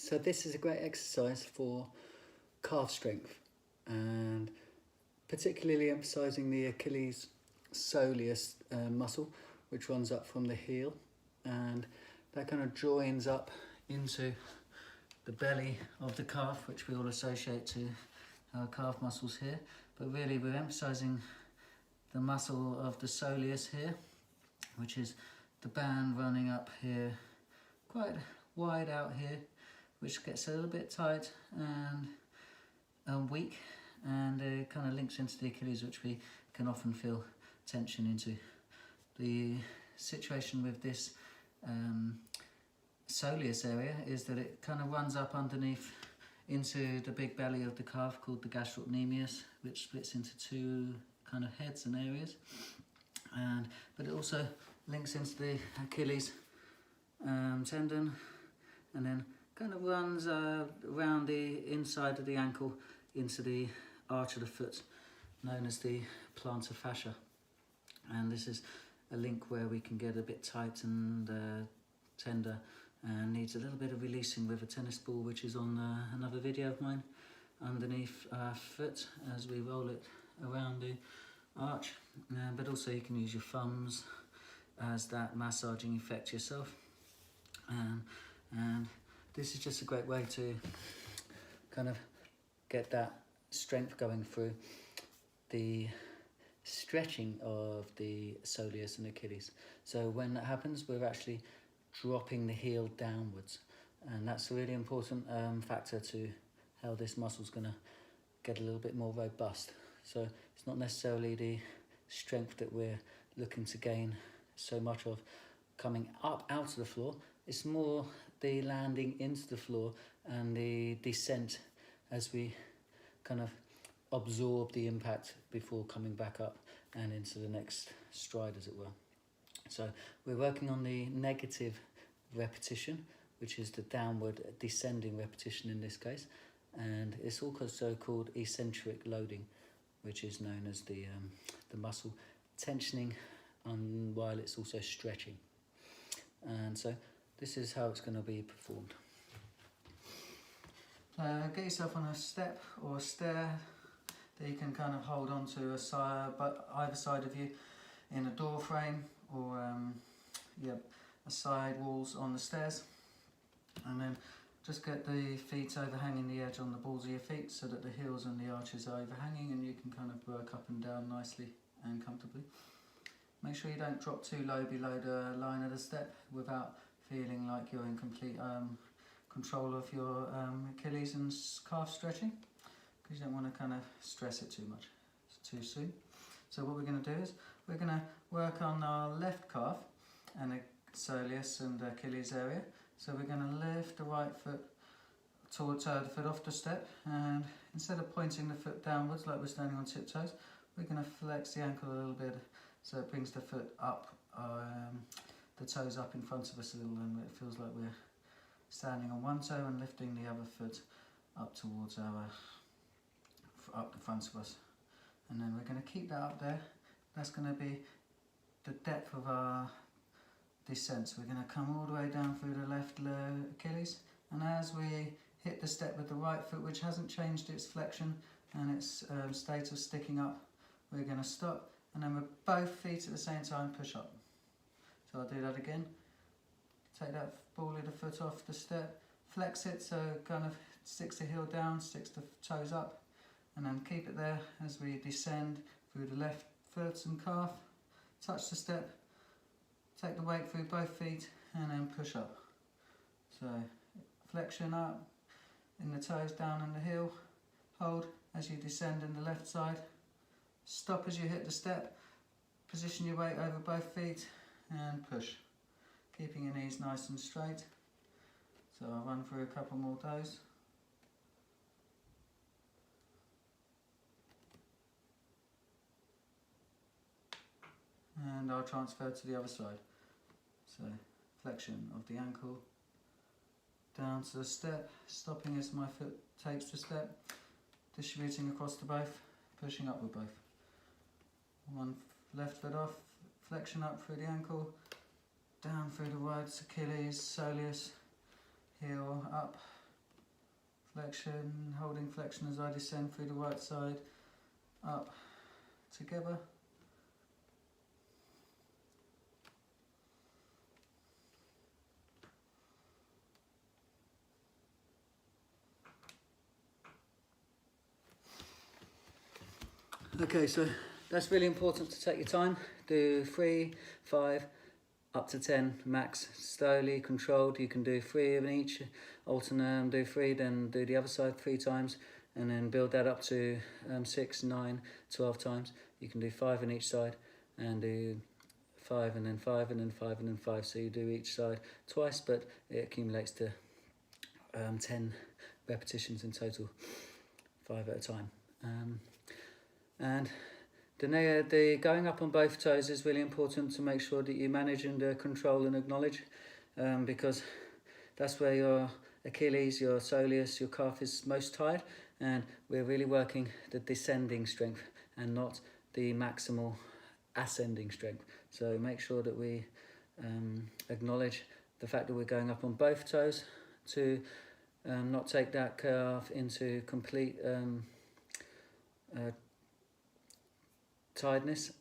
So this is a great exercise for calf strength, and particularly emphasising the Achilles Soleus muscle, which runs up from the heel, and that kind of joins up into the belly of the calf, which we all associate to our calf muscles here. But really we're emphasising the muscle of the soleus here, which is the band running up here, quite wide out here, which gets a little bit tight and weak, and it kind of links into the Achilles, which we can often feel tension into. The situation with this soleus area is that it kind of runs up underneath into the big belly of the calf, called the Gastrocnemius, which splits into two kind of heads and areas, but it also links into the Achilles tendon, and then kind of runs around the inside of the ankle into the arch of the foot, known as the plantar fascia. And this is a link where we can get a bit tight and tender, and needs a little bit of releasing with a tennis ball, which is on another video of mine, underneath our foot as we roll it around the arch. But also you can use your thumbs as that massaging effect yourself, and this is just a great way to kind of get that strength going through the stretching of the soleus and Achilles. So when that happens, we're actually dropping the heel downwards, and that's a really important factor to how this muscle's going to get a little bit more robust. So it's not necessarily the strength that we're looking to gain so much of coming up out of the floor, it's more the landing into the floor and the descent as we kind of absorb the impact before coming back up and into the next stride, as it were. So we're working on the negative repetition, which is the downward descending repetition in this case, and it's also called eccentric loading, which is known as the muscle tensioning while it's also stretching. And so this is how it's going to be performed. Get yourself on a step or a stair that you can kind of hold on to either side of you, in a door frame or a side walls on the stairs, and then just get the feet overhanging the edge on the balls of your feet so that the heels and the arches are overhanging, and you can kind of work up and down nicely and comfortably. Make sure you don't drop too low below the line of the step without feeling like you're in complete control of your Achilles and calf stretching, because you don't want to kind of stress it too much too soon. So what we're going to do is we're going to work on our left calf and the soleus and Achilles area. So we're going to lift the right foot towards the foot off the step, and instead of pointing the foot downwards like we're standing on tiptoes, we're going to flex the ankle a little bit so it brings the foot up, the toes up in front of us a little, and it feels like we're standing on one toe and lifting the other foot up towards up the front of us. And then we're going to keep that up there. That's going to be the depth of our descent. So we're going to come all the way down through the left Achilles, and as we hit the step with the right foot, which hasn't changed its flexion and its state of sticking up, we're going to stop, and then with both feet at the same time push up. So I'll do that again. Take that ball of the foot off the step, flex it so it kind of sticks the heel down, sticks the toes up, and then keep it there as we descend through the left foot and calf, touch the step, take the weight through both feet, and then push up. So flexion up in the toes, down in the heel, hold as you descend in the left side, stop as you hit the step, position your weight over both feet and push, keeping your knees nice and straight. So I'll run through a couple more of those. And I'll transfer to the other side. So flexion of the ankle, down to the step, stopping as my foot takes the step, distributing across to both, pushing up with both. One left foot off, flexion up through the ankle, down through the right Achilles, soleus, heel up, flexion, holding flexion as I descend through the right side, up, together. Okay, so that's really important to take your time. Do 3, 5, up to 10 max, slowly, controlled. You can do 3 of each, alternate, do 3, then do the other side 3 times, and then build that up to 6, 9, 12 times. You can do 5 on each side, and do 5 and then 5 and then 5 and then 5. So you do each side twice, but it accumulates to 10 repetitions in total, 5 at a time. And the going up on both toes is really important to make sure that you manage and control and acknowledge, because that's where your Achilles, your soleus, your calf is most tired, and we're really working the descending strength and not the maximal ascending strength. So make sure that we acknowledge the fact that we're going up on both toes to not take that calf into complete tiredness,